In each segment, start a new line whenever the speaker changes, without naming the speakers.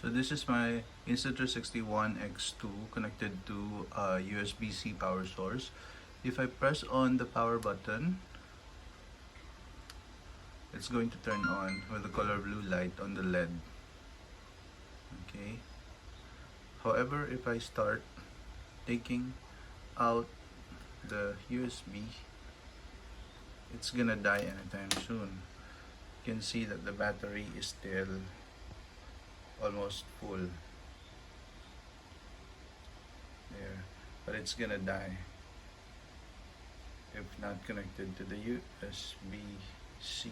So this is my Insta360 onex2 connected to a USB-C power source. If I press on the power button, it's going to turn on with the color blue light on the LED. Okay. However, if I start taking out the USB, it's gonna die anytime soon. You can see that the battery is still almost full there, but it's gonna die if not connected to the USB-C.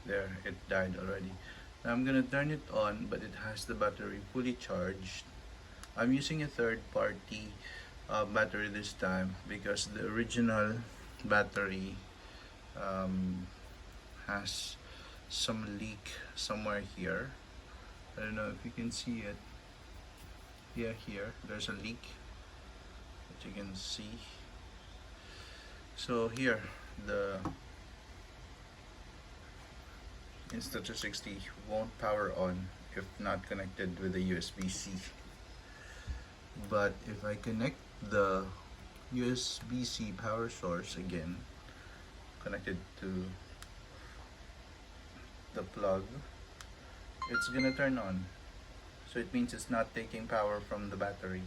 There, it died already. Now I'm gonna turn it on, but it has the battery fully charged. I'm using a third-party battery this time because the original battery has some leak somewhere here. I don't know if you can see it. Yeah, here there's a leak that you can see. So here, the Insta360 won't power on if not connected with a USB-C. But if I connect the USB-C power source again, connected to the plug, it's gonna turn on. So it means it's not taking power from the battery.